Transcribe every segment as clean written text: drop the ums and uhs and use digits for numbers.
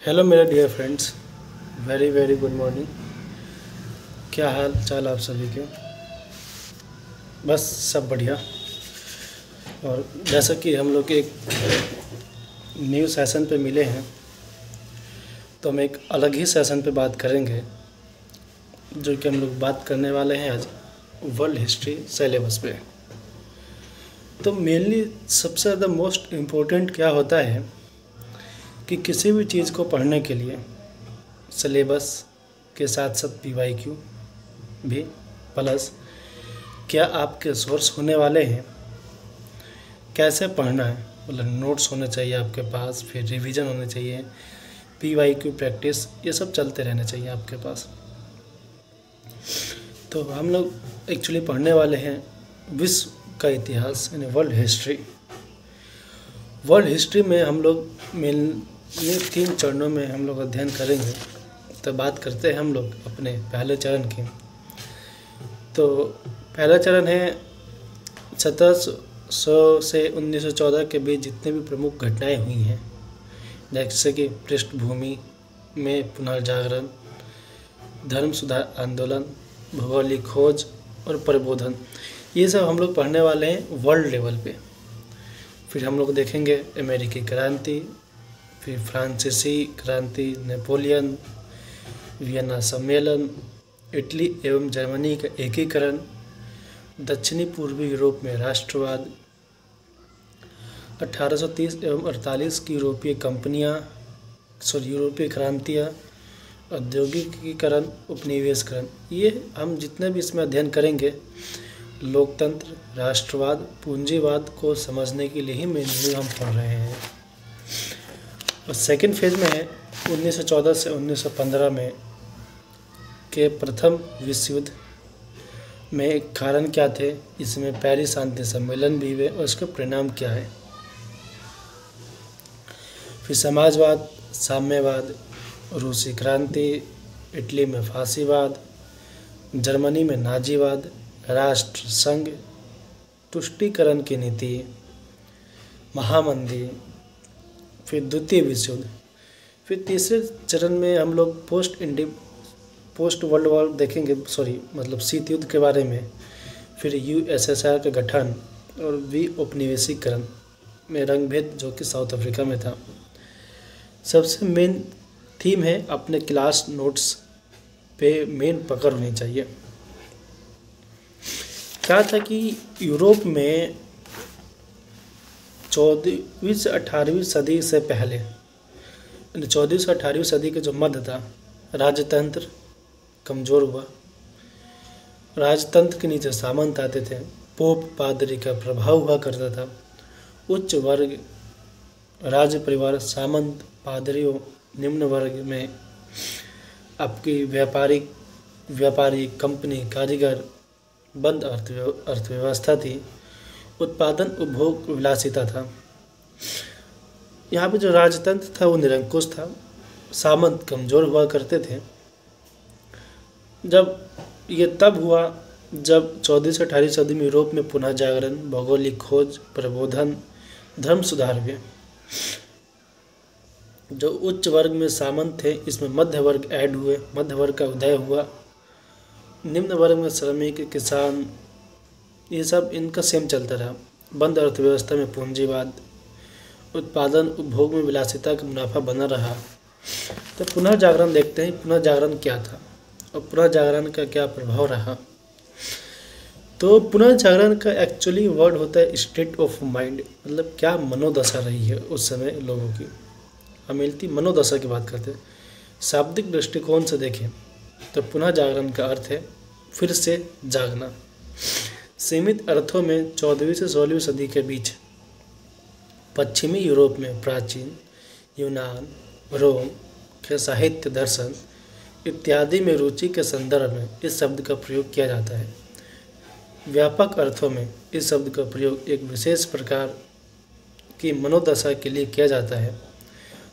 Hello मेरे dear friends, very very good morning. क्या हाल चाल आप सभी के? बस सब बढ़िया। और जैसा कि हम लोग एक न्यू सेशन पे मिले हैं, तो हम एक अलग ही सेशन पे बात करेंगे, जो कि हम लोग बात करने वाले हैं आज वर्ल्ड हिस्ट्री सिलेबस पे। तो मेनली सबसे ज़्यादा मोस्ट इम्पोर्टेंट क्या होता है कि किसी भी चीज़ को पढ़ने के लिए सिलेबस के साथ साथ PYQ भी प्लस क्या आपके सोर्स होने वाले हैं, कैसे पढ़ना है, मतलब नोट्स होने चाहिए आपके पास, फिर रिवीजन होने चाहिए, PYQ प्रैक्टिस, ये सब चलते रहने चाहिए आपके पास। तो हम लोग एक्चुअली पढ़ने वाले हैं विश्व का इतिहास यानी वर्ल्ड हिस्ट्री। वर्ल्ड हिस्ट्री में हम लोग मेनली 3 चरणों में हम लोग अध्ययन करेंगे। तो बात करते हैं हम लोग अपने पहले चरण की। तो पहला चरण है 1700 से 1914 के बीच जितने भी प्रमुख घटनाएं हुई हैं, जैसे कि पृष्ठभूमि में पुनर्जागरण, धर्म सुधार आंदोलन, भौगोलिक खोज और प्रबोधन, ये सब हम लोग पढ़ने वाले हैं वर्ल्ड लेवल पे। फिर हम लोग देखेंगे अमेरिकी क्रांति, फिर फ्रांसीसी क्रांति, नेपोलियन, वियना सम्मेलन, इटली एवं जर्मनी का एकीकरण, दक्षिणी पूर्वी यूरोप में राष्ट्रवाद, 1830 एवं 48 की यूरोपीय क्रांतियाँ, औद्योगिकीकरण, उपनिवेशकरण, ये हम जितने भी इसमें अध्ययन करेंगे लोकतंत्र, राष्ट्रवाद, पूंजीवाद को समझने के लिए ही मेनली हम पढ़ रहे हैं। और सेकेंड फेज में है 1914 से 1915 में के प्रथम विश्व युद्ध में कारण क्या थे, इसमें पेरिस शांति सम्मेलन भी हुए और उसके परिणाम क्या है। फिर समाजवाद, साम्यवाद, रूसी क्रांति, इटली में फांसीवाद, जर्मनी में नाजीवाद, राष्ट्र संघ, तुष्टीकरण की नीति, महामंदी, फिर द्वितीय विश्व युद्ध। फिर तीसरे चरण में हम लोग पोस्ट वर्ल्ड वॉर देखेंगे, मतलब शीत युद्ध के बारे में, फिर USSR का गठन और उपनिवेशीकरण में रंगभेद जो कि साउथ अफ्रीका में था। सबसे मेन थीम है अपने क्लास नोट्स पे मेन पकड़ होनी चाहिए। क्या था कि यूरोप में 14वीं से 18वीं सदी से पहले, 14वीं से 18वीं सदी के जो मध्य था, राजतंत्र कमज़ोर हुआ। राजतंत्र के नीचे सामंत आते थे, पोप पादरी का प्रभाव हुआ करता था। उच्च वर्ग, राज परिवार, सामंत, पादरियों, निम्न वर्ग में आपकी व्यापारी, कंपनी, कारीगर, बंद अर्थव्यवस्था थी। उत्पादन, उपभोग, विलासिता था। यहाँ पे जो राजतंत्र था वो निरंकुश था, सामंत कमज़ोर हुआ करते थे। जब ये तब हुआ जब 14वीं से 18वीं सदी में यूरोप में पुनः जागरण, भौगोलिक खोज, प्रबोधन, धर्म सुधार हुए। जो उच्च वर्ग में सामंत थे, इसमें मध्य वर्ग ऐड हुए, मध्य वर्ग का उदय हुआ। निम्न वर्ग में श्रमिक, किसान, ये सब इनका सेम चलता रहा। बंद अर्थव्यवस्था में पूंजीवाद, उत्पादन उपभोग में विलासिता का मुनाफा बना रहा। तो पुनः जागरण देखते हैं, पुनः जागरण क्या था और पुनः जागरण का क्या प्रभाव रहा। तो पुनः जागरण का एक्चुअली वर्ड होता है स्टेट ऑफ माइंड, मतलब क्या मनोदशा रही है उस समय लोगों की। हम मिलती मनोदशा की बात करते हैं। शाब्दिक दृष्टिकोण से देखें तो पुनः जागरण का अर्थ है फिर से जागना। सीमित अर्थों में 14वीं से 16वीं सदी के बीच पश्चिमी यूरोप में प्राचीन यूनान, रोम के साहित्य, दर्शन इत्यादि में रुचि के संदर्भ में इस शब्द का प्रयोग किया जाता है। व्यापक अर्थों में इस शब्द का प्रयोग एक विशेष प्रकार की मनोदशा के लिए किया जाता है।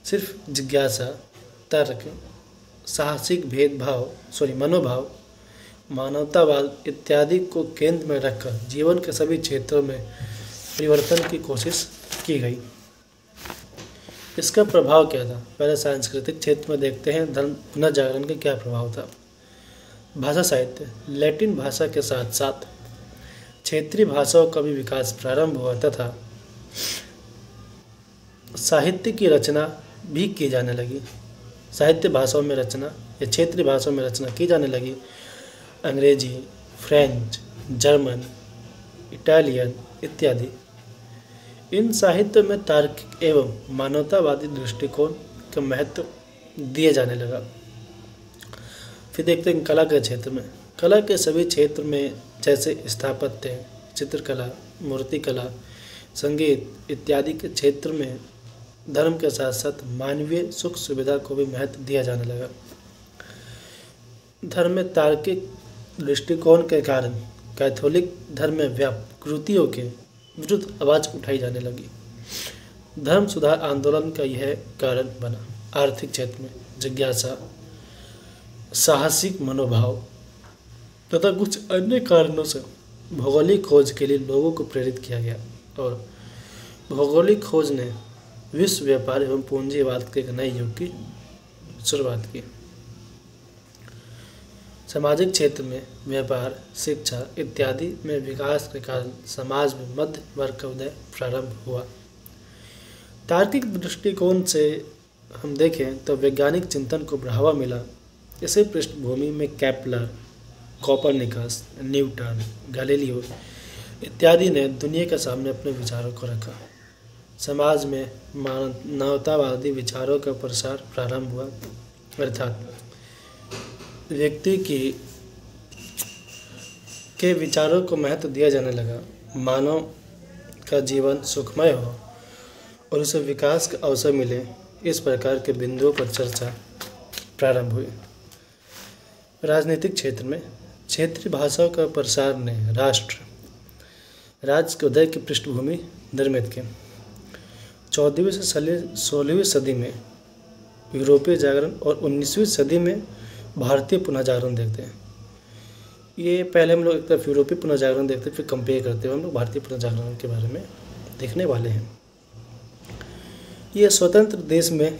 सिर्फ जिज्ञासा, तर्क, साहसिक मनोभाव, मानवतावाद इत्यादि को केंद्र में रखकर जीवन के सभी क्षेत्रों में परिवर्तन की कोशिश की गई। इसका प्रभाव क्या था? पहले सांस्कृतिक क्षेत्र में देखते हैं धर्म पुनर्जागरण का क्या प्रभाव था। भाषा साहित्य, लैटिन भाषा के साथ साथ क्षेत्रीय भाषाओं का भी विकास प्रारंभ हुआ तथा साहित्य की रचना भी की जाने लगी। साहित्य भाषाओं में रचना या क्षेत्रीय भाषाओं में रचना की जाने लगी। अंग्रेजी, फ्रेंच, जर्मन, इटालियन इत्यादि। इन साहित्य में तार्किक एवं मानवतावादी दृष्टिकोण का महत्व दिए जाने लगा। फिर देखते हैं कला के क्षेत्र में। कला के सभी क्षेत्र में जैसे स्थापत्य, चित्रकला, मूर्तिकला, संगीत इत्यादि के क्षेत्र में धर्म के साथ साथ मानवीय सुख सुविधा को भी महत्व दिया जाने लगा। धर्म में तार्किक दृष्टिकोण के कारण कैथोलिक धर्म में व्यापकृतियों के विरुद्ध आवाज़ उठाई जाने लगी। धर्म सुधार आंदोलन का यह कारण बना। आर्थिक क्षेत्र में जिज्ञासा, साहसिक मनोभाव तथा कुछ अन्य कारणों से भौगोलिक खोज के लिए लोगों को प्रेरित किया गया और भौगोलिक खोज ने विश्व व्यापार एवं पूंजीवाद के एक नए युग की शुरुआत की। सामाजिक क्षेत्र में व्यापार, शिक्षा इत्यादि में विकास के कारण समाज में मध्य वर्ग का उदय प्रारंभ हुआ। तार्किक दृष्टिकोण से हम देखें तो वैज्ञानिक चिंतन को बढ़ावा मिला। इसी पृष्ठभूमि में केपलर, कोपरनिकस, न्यूटन, गैलीलियो इत्यादि ने दुनिया के सामने अपने विचारों को रखा। समाज में मानवतावादी विचारों का प्रसार प्रारंभ हुआ, अर्थात व्यक्ति के विचारों को महत्व दिया जाने लगा। मानव का जीवन सुखमय हो और उसे विकास का अवसर मिले, इस प्रकार के बिंदुओं पर चर्चा प्रारंभ हुई। राजनीतिक क्षेत्र में क्षेत्रीय भाषाओं का प्रसार ने राज्य के उदय की पृष्ठभूमि निर्मित की। 14वीं से 16वीं सदी में यूरोपीय जागरण और 19वीं सदी में भारतीय पुनर्जागरण देखते हैं। ये पहले हम लोग एक तरफ यूरोपीय पुनर्जागरण देखते हैं, फिर कंपेयर करते हुए हम लोग भारतीय पुनर्जागरण के बारे में देखने वाले हैं। ये स्वतंत्र देश में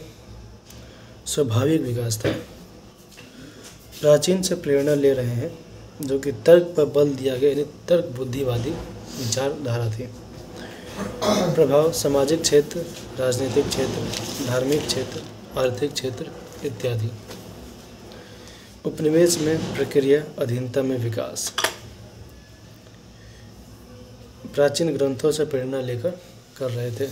स्वाभाविक विकास था। प्राचीन से प्रेरणा ले रहे हैं, जो कि तर्क पर बल दिया गया, यानी तर्क बुद्धिवादी विचारधारा थी। प्रभाव सामाजिक क्षेत्र, राजनीतिक क्षेत्र, धार्मिक क्षेत्र, आर्थिक क्षेत्र इत्यादि। उपनिवेश में प्रक्रिया, अधीनता में विकास। प्राचीन ग्रंथों से प्रेरणा लेकर कर रहे थे।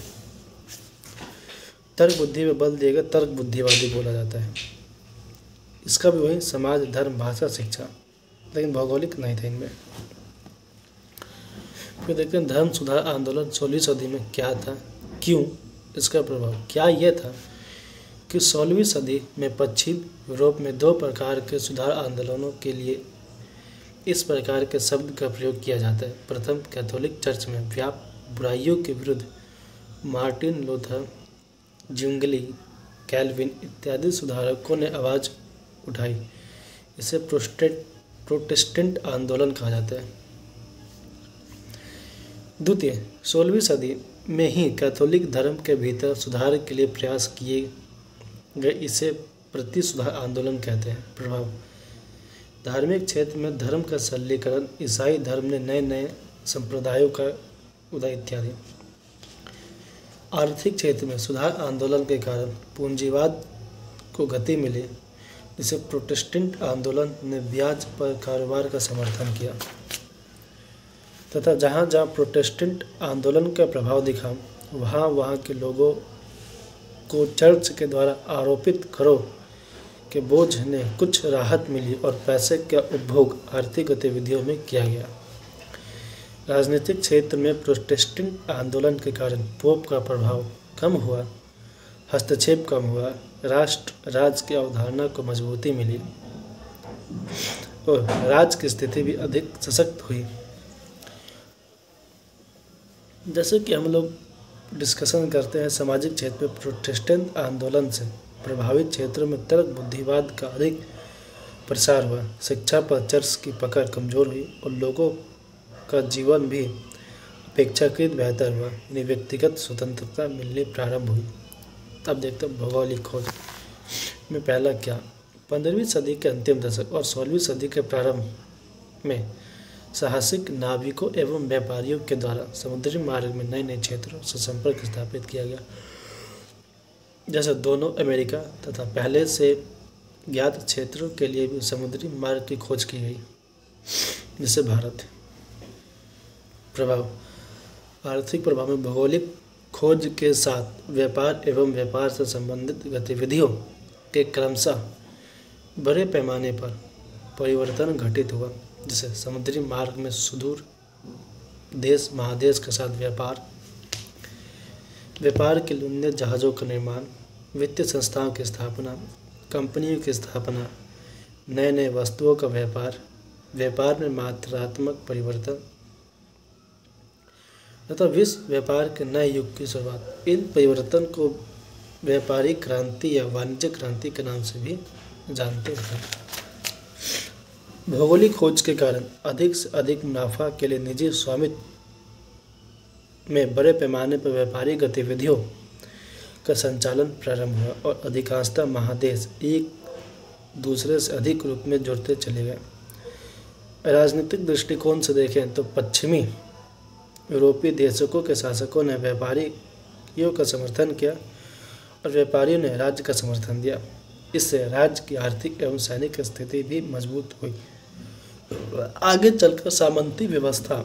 तर्क बुद्धि में बल दिएगा, तर्क बुद्धिवादी बोला जाता है। इसका भी वही समाज, धर्म, भाषा, शिक्षा, लेकिन भौगोलिक नहीं था इनमें। फिर देखते हैं धर्म सुधार आंदोलन 16वीं सदी में क्या था, क्यों, इसका प्रभाव क्या यह था कि 16वीं सदी में पश्चिम यूरोप में दो प्रकार के सुधार आंदोलनों के लिए इस प्रकार के शब्द का प्रयोग किया जाता है। प्रथम, कैथोलिक चर्च में व्याप्त बुराइयों के विरुद्ध मार्टिन लूथर, जुंगली, कैल्विन इत्यादि सुधारकों ने आवाज़ उठाई। इसे प्रोटेस्टेंट आंदोलन कहा जाता है। द्वितीय, 16वीं सदी में ही कैथोलिक धर्म के भीतर सुधार के लिए प्रयास किए गए, इसे प्रति सुधार आंदोलन कहते हैं। प्रभाव धार्मिक क्षेत्र में धर्म का सरलीकरण, ईसाई धर्म ने नए नए संप्रदायों का उदय इत्यादि। आर्थिक क्षेत्र में सुधार आंदोलन के कारण पूंजीवाद को गति मिली, जिसे प्रोटेस्टेंट आंदोलन ने ब्याज पर कारोबार का समर्थन किया तथा जहाँ जहाँ प्रोटेस्टेंट आंदोलन का प्रभाव दिखा, वहाँ के लोगों को चर्च के द्वारा आरोपित करों के बोझ ने कुछ राहत मिली और पैसे का उपभोग आर्थिक गतिविधियों में किया गया। राजनीतिक क्षेत्र में प्रोटेस्टेंट आंदोलन के कारण पोप का प्रभाव कम हुआ, हस्तक्षेप कम हुआ, राष्ट्र राज्य की अवधारणा को मजबूती मिली और राज्य की स्थिति भी अधिक सशक्त हुई। जैसे कि हम लोग डिस्कशन करते हैं, सामाजिक क्षेत्र में प्रोटेस्टेंट आंदोलन से प्रभावित क्षेत्रों में तर्क बुद्धिवाद का अधिक प्रसार हुआ। शिक्षा पर चर्च की पकड़ कमज़ोर हुई और लोगों का जीवन भी अपेक्षाकृत बेहतर हुआ, यानी व्यक्तिगत स्वतंत्रता मिलनी प्रारंभ हुई। अब देखते हैं भौगोलिक खोज में पहला क्या। 15वीं सदी के अंतिम दशक और 16वीं सदी के प्रारंभ में साहसिक नाविकों एवं व्यापारियों के द्वारा समुद्री मार्ग में नए नए क्षेत्रों से संपर्क स्थापित किया गया, जैसे दोनों अमेरिका तथा पहले से ज्ञात क्षेत्रों के लिए भी समुद्री मार्ग की खोज की गई, जिससे भारत। प्रभाव। आर्थिक प्रभाव में भौगोलिक खोज के साथ व्यापार एवं व्यापार से संबंधित गतिविधियों के क्रमशः बड़े पैमाने पर परिवर्तन घटित हुआ, जिसे समुद्री मार्ग में सुदूर देश महादेश के साथ व्यापार के लिए उन्नत जहाज़ों का निर्माण, वित्तीय संस्थाओं की स्थापना, कंपनियों की स्थापना, नए नए वस्तुओं का व्यापार में मात्रात्मक परिवर्तन तथा विश्व व्यापार के नए युग की शुरुआत। इन परिवर्तन को व्यापारिक क्रांति या वाणिज्यिक क्रांति के नाम से भी जानते हैं। भौगोलिक खोज के कारण अधिक से अधिक मुनाफा के लिए निजी स्वामित्व में बड़े पैमाने पर व्यापारिक गतिविधियों का संचालन प्रारंभ हुआ और अधिकांशतः महादेश एक दूसरे से अधिक रूप में जुड़ते चले गए। राजनीतिक दृष्टिकोण से देखें तो पश्चिमी यूरोपीय देशों के शासकों ने व्यापारियों का समर्थन किया और व्यापारियों ने राज्य का समर्थन दिया। इससे राज्य की आर्थिक एवं सैनिक स्थिति भी मजबूत हुई। आगे चलकर सामंती व्यवस्था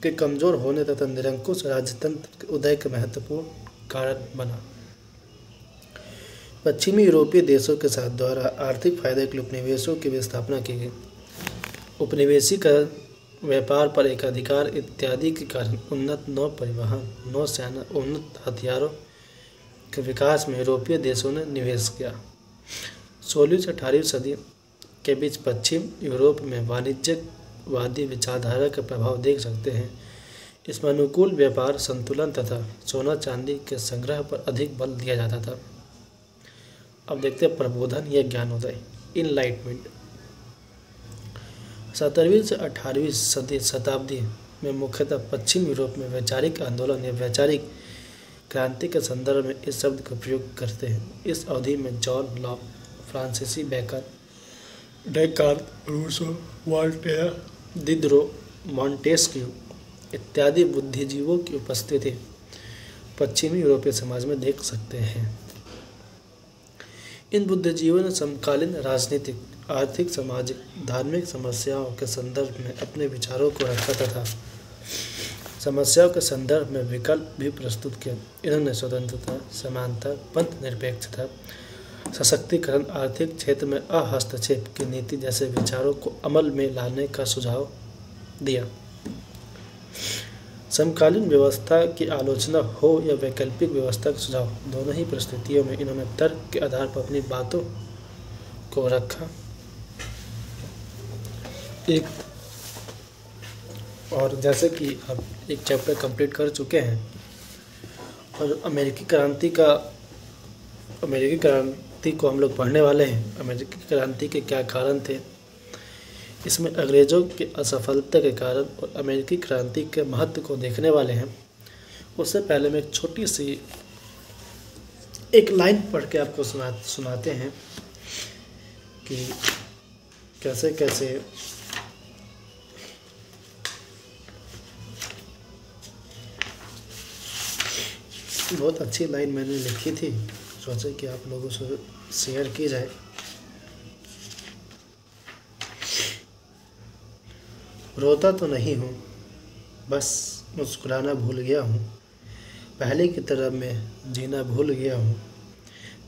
के कमजोर होने तथा निरंकुश राजतंत्र के उदय का महत्वपूर्ण कारण बना। पश्चिमी यूरोपीय देशों के साथ द्वारा आर्थिक फायदे के लिए उपनिवेशों की भी स्थापना की गई। उपनिवेशीकरण, व्यापार पर एकाधिकार इत्यादि के कारण उन्नत नौ परिवहन, नौसेना, उन्नत हथियारों के विकास में यूरोपीय देशों ने निवेश किया। 16वीं से 18वीं सदी के बीच पश्चिम यूरोप में वाणिज्यवादी विचारधारा का प्रभाव देख सकते हैं। इसमें अनुकूल व्यापार संतुलन तथा सोना चांदी के संग्रह पर अधिक बल दिया जाता था। अब देखते हैं प्रबोधन या ज्ञानोदय, इनलाइटमेंट। 17वीं से 18वीं शताब्दी में मुख्यतः पश्चिम यूरोप में वैचारिक आंदोलन या वैचारिक क्रांति के संदर्भ में इस शब्द का प्रयोग करते हैं। इस अवधि में जॉन लॉक, फ्रांसीसी बेकर, डेकार्त, रूसो, वोल्टेयर, दिदरो, मॉन्टेस्क्यू इत्यादि बुद्धिजीवों की उपस्थिति पश्चिमी यूरोपीय समाज में देख सकते हैं। इन बुद्धिजीवों ने समकालीन राजनीतिक, आर्थिक, सामाजिक, धार्मिक समस्याओं के संदर्भ में अपने विचारों को रखा तथा समस्याओं के संदर्भ में विकल्प भी प्रस्तुत किए। इन्होंने स्वतंत्रता, समानता, पंथ निरपेक्षता, सशक्तिकरण, आर्थिक क्षेत्र में अहस्तक्षेप की नीति जैसे विचारों को अमल में लाने का सुझाव दिया। समकालीन व्यवस्था की आलोचना हो या वैकल्पिक व्यवस्था का सुझाव, दोनों ही परिस्थितियों में इन्होंने तर्क के आधार पर अपनी बातों को रखा। और जैसे कि अब एक चैप्टर कंप्लीट कर चुके हैं और अमेरिकी क्रांति को हम लोग पढ़ने वाले हैं। अमेरिकी क्रांति के क्या कारण थे, इसमें अंग्रेज़ों की असफलता के कारण और अमेरिकी क्रांति के महत्व को देखने वाले हैं। उससे पहले मैं एक छोटी सी एक लाइन पढ़ के आपको सुनाते हैं कि कैसे कैसे बहुत अच्छी लाइन मैंने लिखी थी, सोचा कि आप लोगों से शेयर की जाए। रोता तो नहीं हूँ, बस मुस्कुराना भूल गया हूँ। पहले की तरह मैं जीना भूल गया हूँ।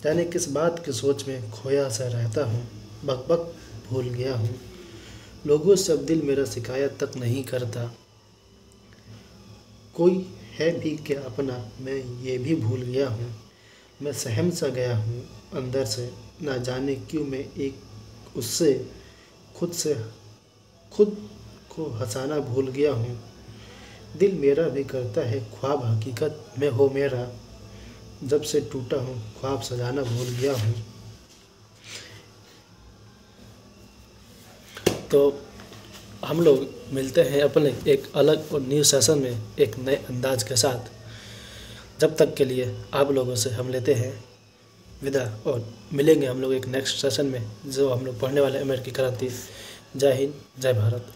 जाने किस बात की सोच में खोया सा रहता हूँ। बक भूल गया हूँ। लोगों से अब दिल मेरा शिकायत तक नहीं करता। कोई है भी क्या अपना, मैं ये भी भूल गया हूँ। मैं सहम सा गया हूँ अंदर से, ना जाने क्यों मैं एक उससे खुद को हंसाना भूल गया हूँ। दिल मेरा भी करता है ख्वाब हकीकत में हो मेरा। जब से टूटा हूँ ख्वाब सजाना भूल गया हूँ। तो हम लोग मिलते हैं अपने एक अलग और न्यू सेशन में एक नए अंदाज के साथ। जब तक के लिए आप लोगों से हम लेते हैं विदा, और मिलेंगे हम लोग एक नेक्स्ट सेशन में जो हम लोग पढ़ने वाले हैं अमेरिकी क्रांति। जय हिंद, जय भारत।